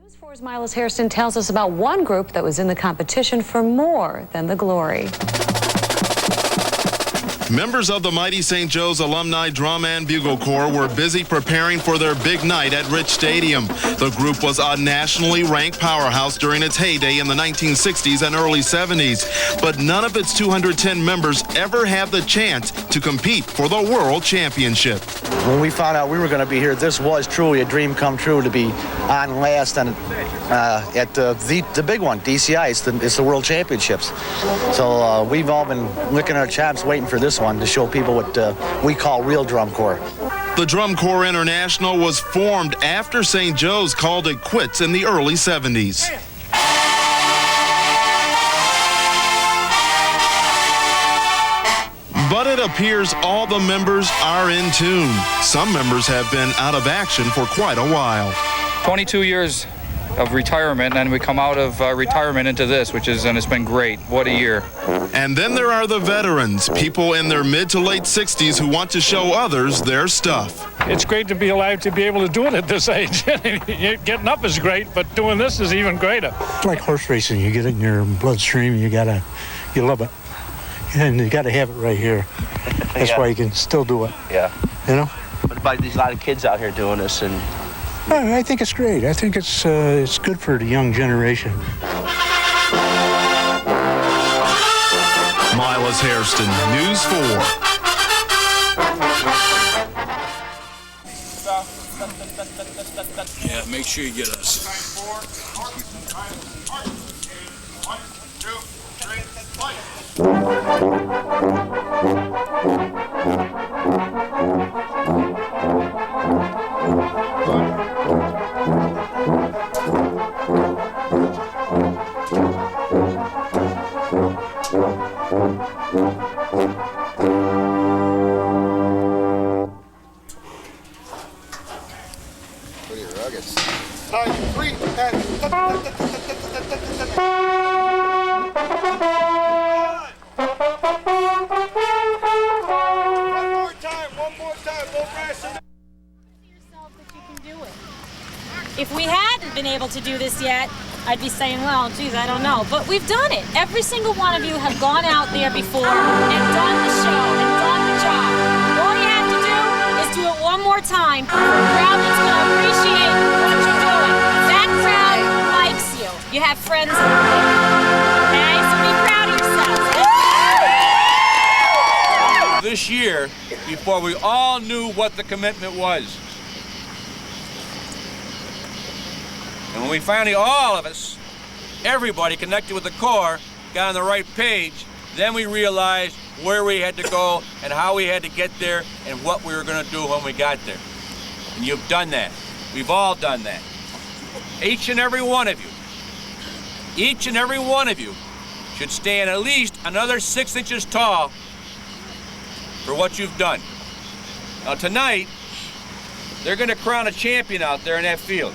News 4's Miles Hairston tells us about one group that was in the competition for more than the glory. Members of the Mighty St. Joe's Alumni Drum and Bugle Corps were busy preparing for their big night at Rich Stadium. The group was a nationally ranked powerhouse during its heyday in the 1960s and early 70s, but none of its 210 members ever had the chance to compete for the World Championship. When we found out we were going to be here, this was truly a dream come true to be on last and at the big one, DCI. It's the World Championships. So we've all been licking our chops waiting for this one to show people what we call real drum corps. The Drum Corps International was formed after St. Joe's called it quits in the early 70s. But it appears all the members are in tune. Some members have been out of action for quite a while. 22 years of retirement, and we come out of retirement into this, and it's been great. What a year. And then there are the veterans, people in their mid to late 60s who want to show others their stuff. It's great to be alive to be able to do it at this age. Getting up is great, but doing this is even greater. It's like horse racing. You get it in your bloodstream, you love it. And you gotta have it right here. That's why you can still do it. Yeah. You know? But about these lot of kids out here doing this, and I think it's great. I think it's good for the young generation. Miles Hairston, News 4. Yeah, make sure you get us. Pretty rugged. Time 3 and one more time, no rest. If we hadn't been able to do this yet, I'd be saying, well, geez, I don't know. But we've done it. Every single one of you have gone out there before and done the show and done the job. All you have to do is do it one more time for a crowd that's going to appreciate what you're doing. That crowd likes you. You have friends in there. Okay? So be proud of yourselves. This year, before we all knew what the commitment was, and when we finally, all of us, everybody connected with the Corps, got on the right page, then we realized where we had to go and how we had to get there and what we were going to do when we got there. And you've done that. We've all done that. Each and every one of you should stand at least another 6 inches tall for what you've done. Now tonight, they're going to crown a champion out there in that field.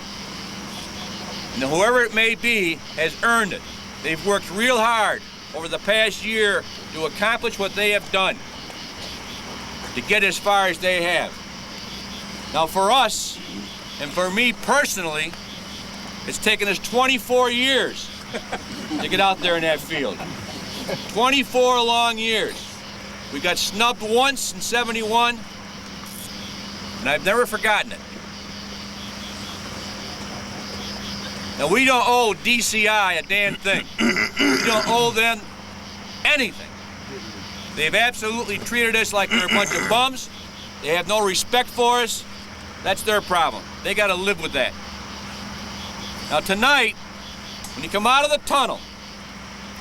And whoever it may be has earned it. They've worked real hard over the past year to accomplish what they have done, to get as far as they have. Now for us, and for me personally, it's taken us 24 years to get out there in that field. 24 long years. We got snubbed once in '71, and I've never forgotten it. Now, we don't owe DCI a damn thing. We don't owe them anything. They've absolutely treated us like we're a bunch of bums. They have no respect for us. That's their problem. They got to live with that. Now, tonight, when you come out of the tunnel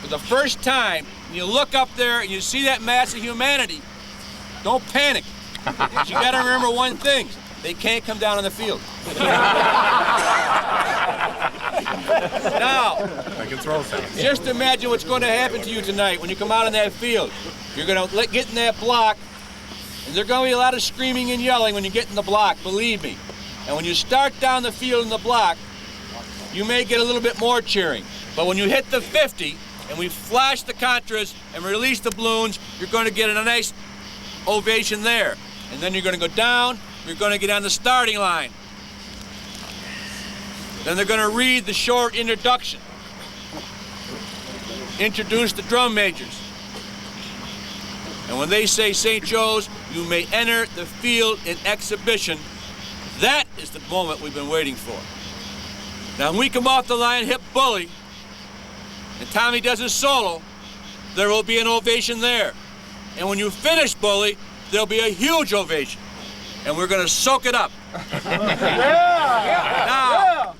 for the first time, and you look up there and you see that mass of humanity, don't panic. But you got to remember one thing. They can't come down on the field. Now, just imagine what's going to happen to you tonight when you come out on that field. You're going to get in that block, and there's going to be a lot of screaming and yelling when you get in the block, believe me. And when you start down the field in the block, you may get a little bit more cheering. But when you hit the 50, and we flash the contras and release the balloons, you're going to get a nice ovation there. And then you're going to go down, you're going to get on the starting line. Then they're going to read the short introduction. Introduce the drum majors. And when they say St. Joe's, you may enter the field in exhibition. That is the moment we've been waiting for. Now, when we come off the line, hit Bully, and Tommy does his solo, there will be an ovation there. And when you finish Bully, there'll be a huge ovation. And we're going to soak it up. Now,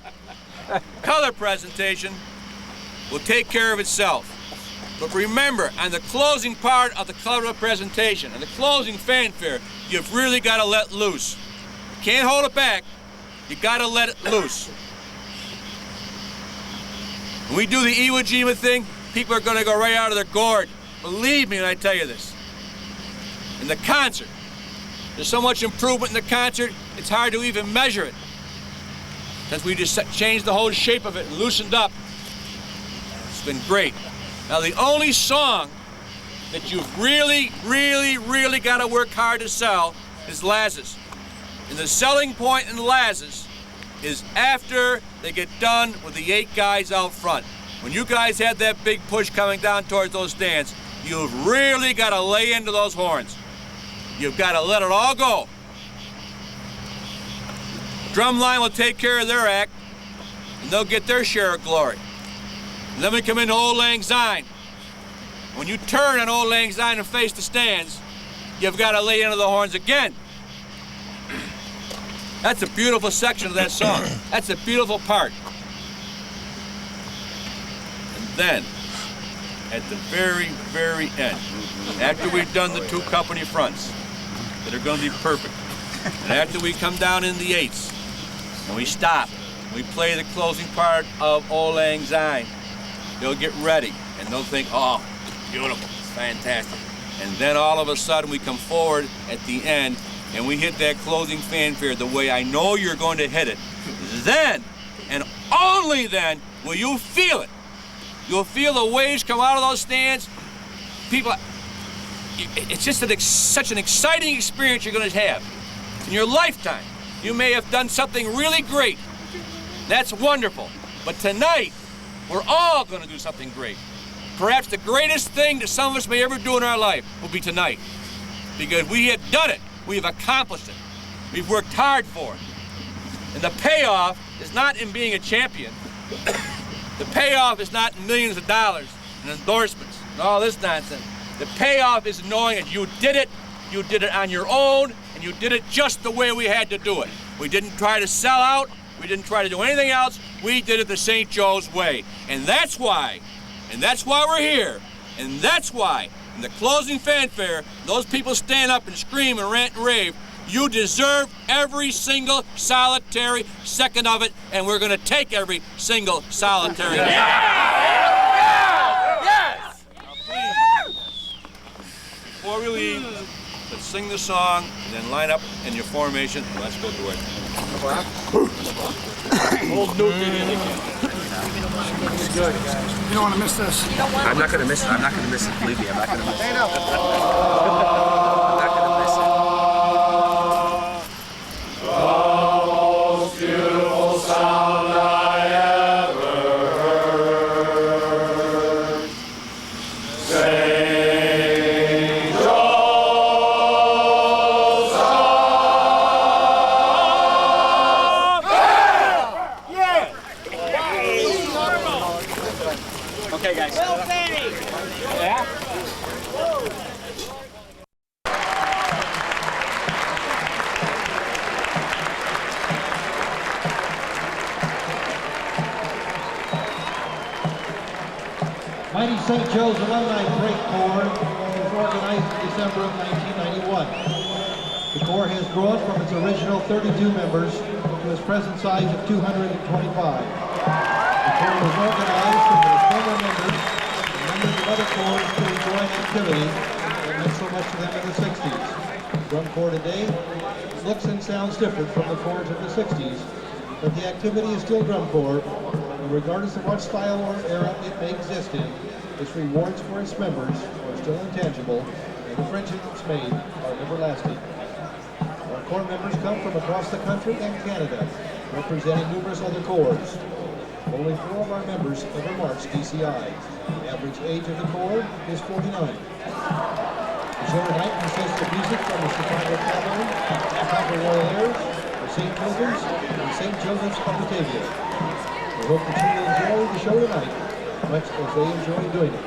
color presentation will take care of itself. But remember, on the closing part of the color presentation, and the closing fanfare, you've really got to let loose. You can't hold it back. You got to let it loose. When we do the Iwo Jima thing, people are going to go right out of their gourd. Believe me when I tell you this. In the concert, there's so much improvement in the concert, it's hard to even measure it. Since we just changed the whole shape of it and loosened up, it's been great. Now, the only song that you've really, really, really got to work hard to sell is Laz's. And the selling point in Laz's is after they get done with the 8 guys out front. When you guys had that big push coming down towards those stands, you've really got to lay into those horns. You've got to let it all go. Drumline will take care of their act, and they'll get their share of glory. And then we come into Old Lang Syne. When you turn on Old Lang Syne and face the stands, you've got to lay into the horns again. That's a beautiful section of that song. That's a beautiful part. And then, at the very, very end, after we've done the 2 company fronts that are going to be perfect, and after we come down in the 8s, and we stop, we play the closing part of Old Lang Syne, they'll get ready, and they'll think, oh, beautiful, it's fantastic. And then all of a sudden we come forward at the end, and we hit that closing fanfare the way I know you're going to hit it. Then, and only then, will you feel it. You'll feel the waves come out of those stands. People, it's just such an exciting experience you're going to have in your lifetime. You may have done something really great. That's wonderful. But tonight, we're all going to do something great. Perhaps the greatest thing that some of us may ever do in our life will be tonight. Because we have done it. We have accomplished it. We've worked hard for it. And the payoff is not in being a champion. The payoff is not in millions of dollars and endorsements and all this nonsense. The payoff is knowing that you did it on your own, and you did it just the way we had to do it. We didn't try to sell out. We didn't try to do anything else. We did it the St. Joe's way. And that's why we're here. And that's why, in the closing fanfare, those people stand up and scream and rant and rave. You deserve every single solitary second of it, and we're going to take every single solitary second. Yes! Now, please, before we leave, let's sing the song, and then line up in your formation, and let's go do it. Old Newt did it again. It's good. You don't want to miss this. I'm not going to miss it. I'm not going to miss it. Believe me, I'm not going to miss it. I'm not going to miss it. Beautiful sound I ever heard. St. Joe's song. Yeah! Okay, guys. Yeah? Mighty St. Joe's Alumni Break Corps was organized in December of 1991. The Corps has grown from its original 32 members to its present size of 225. The Corps was organized from its former members and members of other corps to join activities that meant so much to them in the 60s. The Drum Corps today looks and sounds different from the corps of the 60s, but the activity is still Drum Corps. Regardless of what style or era it may exist in, its rewards for its members are still intangible, and the friendships made are everlasting. Our Corps members come from across the country and Canada. representing numerous other corps. Only 4 of our members ever marched DCI. The average age of the corps is 49. The show tonight consists of music from the Chicago Cavalry, Chicago Royal Airs, the St. Joseph's, and St. Joseph's of Batavia. We hope that you will enjoy the show tonight, much as they enjoy doing it.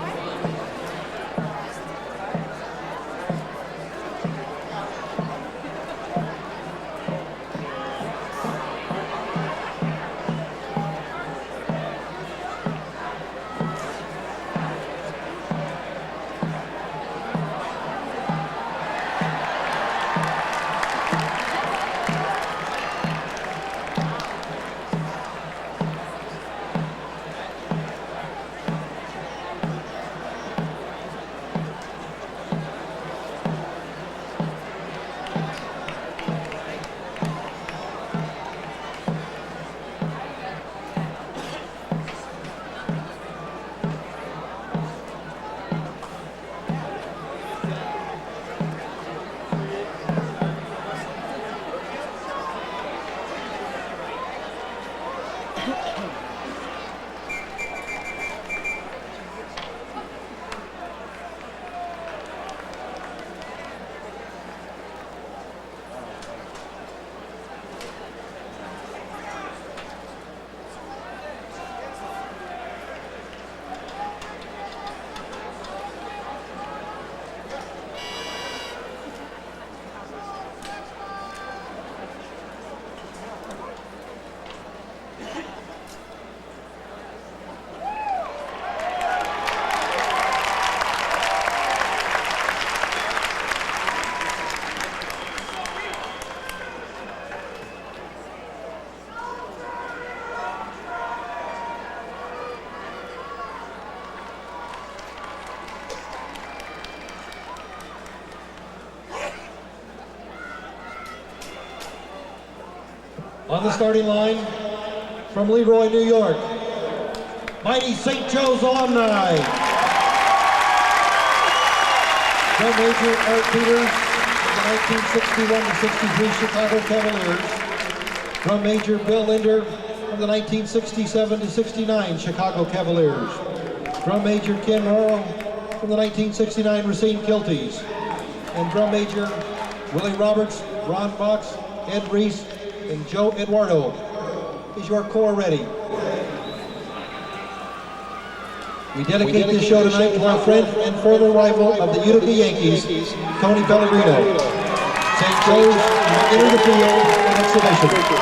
On the starting line, from Leroy, New York, mighty St. Joe's alumni. Drum Major Art Peters of the 1961-63 Chicago Cavaliers. Drum Major Bill Linder of the 1967-69 Chicago Cavaliers. Drum Major Ken Morrow from the 1969 Racine Kilties. And Drum Major Willie Roberts, Ron Fox, Ed Reese, and Joe Eduardo. Is your corps ready? We dedicate this show tonight to our friend and former rival of the Utica Yankees, Tony Pellegrino. St. Joe's will enter the field in exhibition.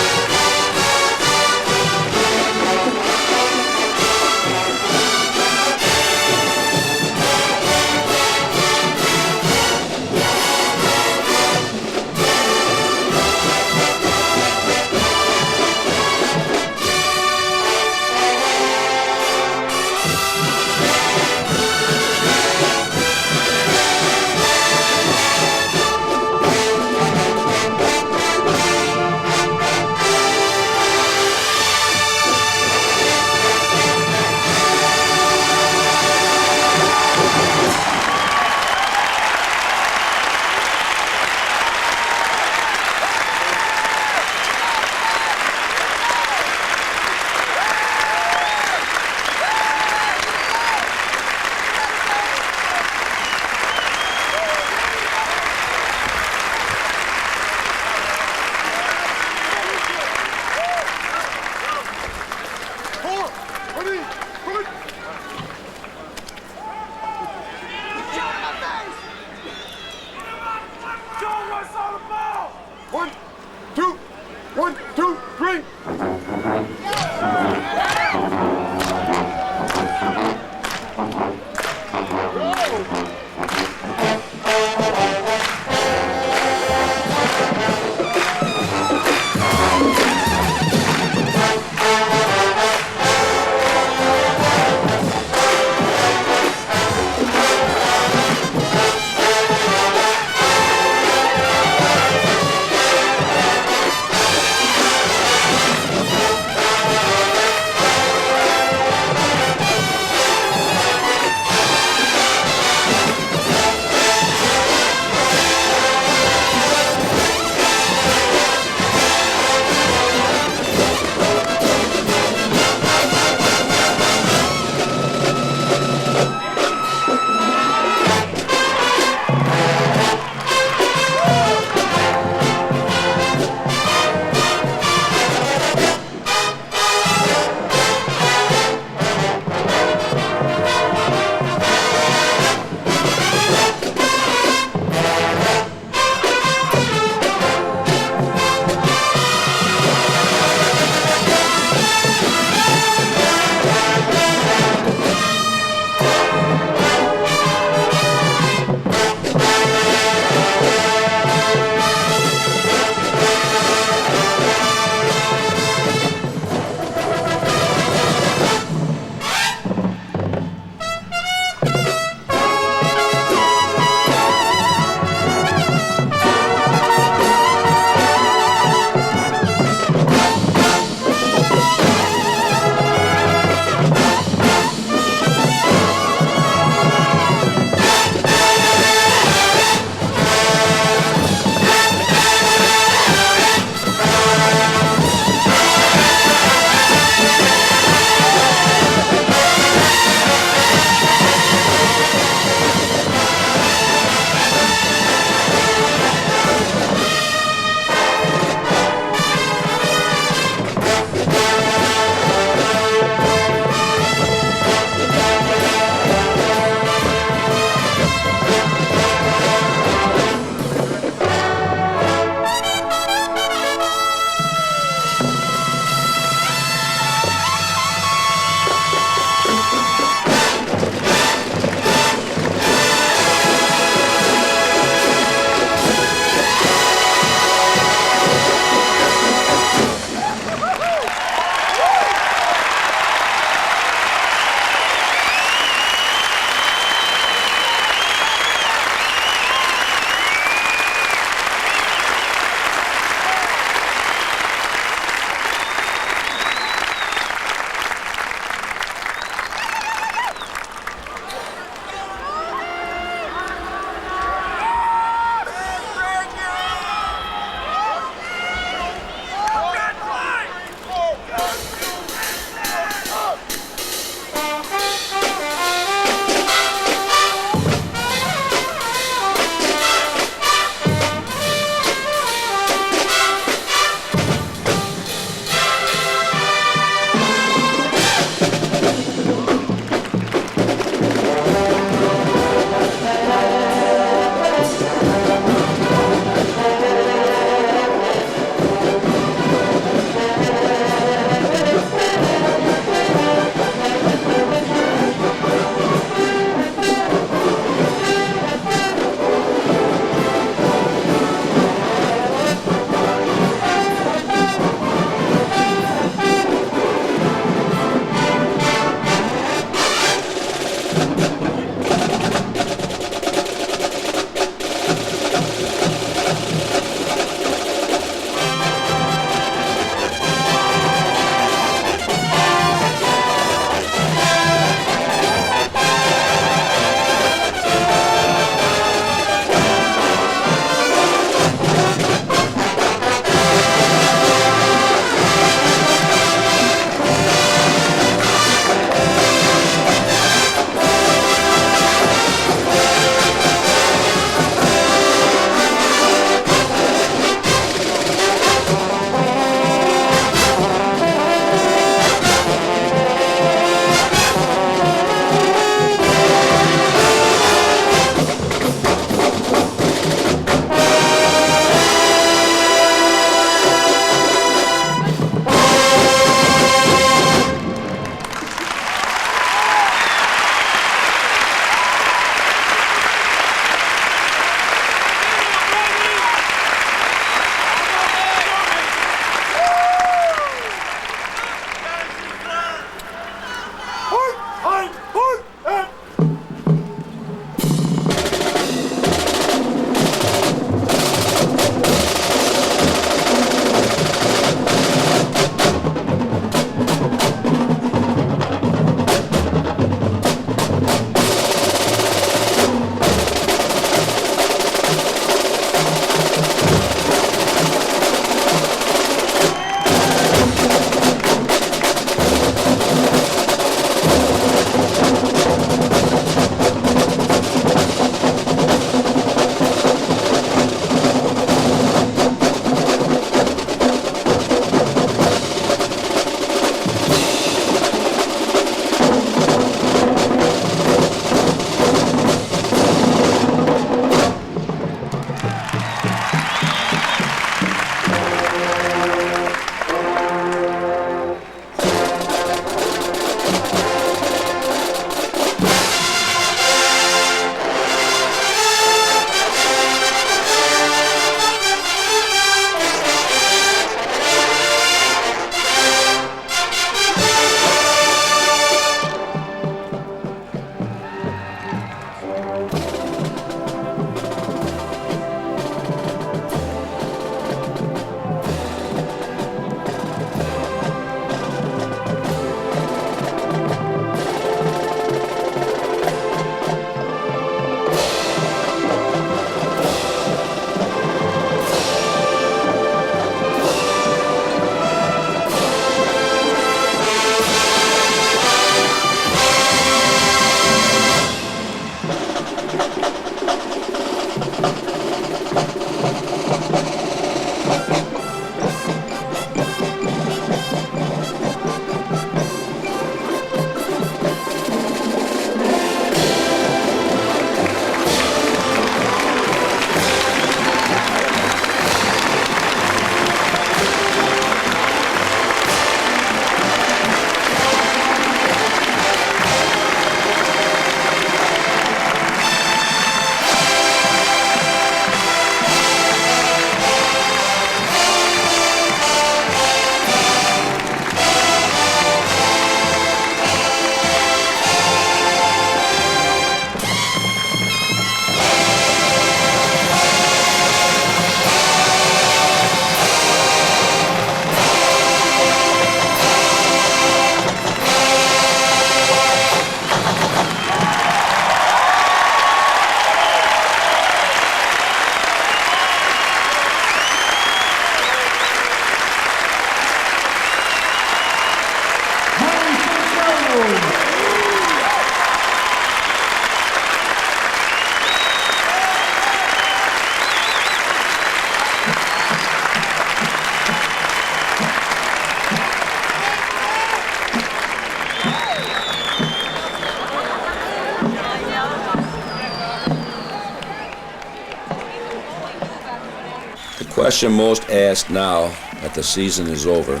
question most asked now that the season is over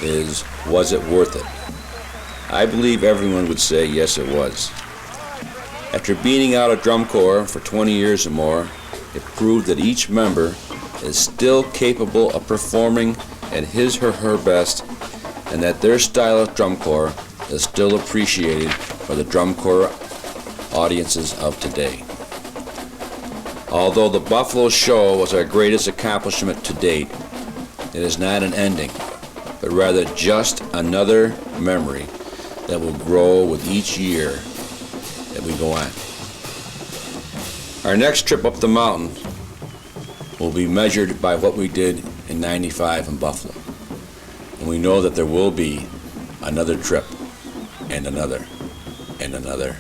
is, was it worth it? I believe everyone would say yes, it was. After beating out a drum corps for 20 years or more, it proved that each member is still capable of performing at his or her best, and that their style of drum corps is still appreciated by the drum corps audiences of today. Although the Buffalo show was our greatest accomplishment to date, it is not an ending, but rather just another memory that will grow with each year that we go on. Our next trip up the mountain will be measured by what we did in '95 in Buffalo. And we know that there will be another trip, and another, and another.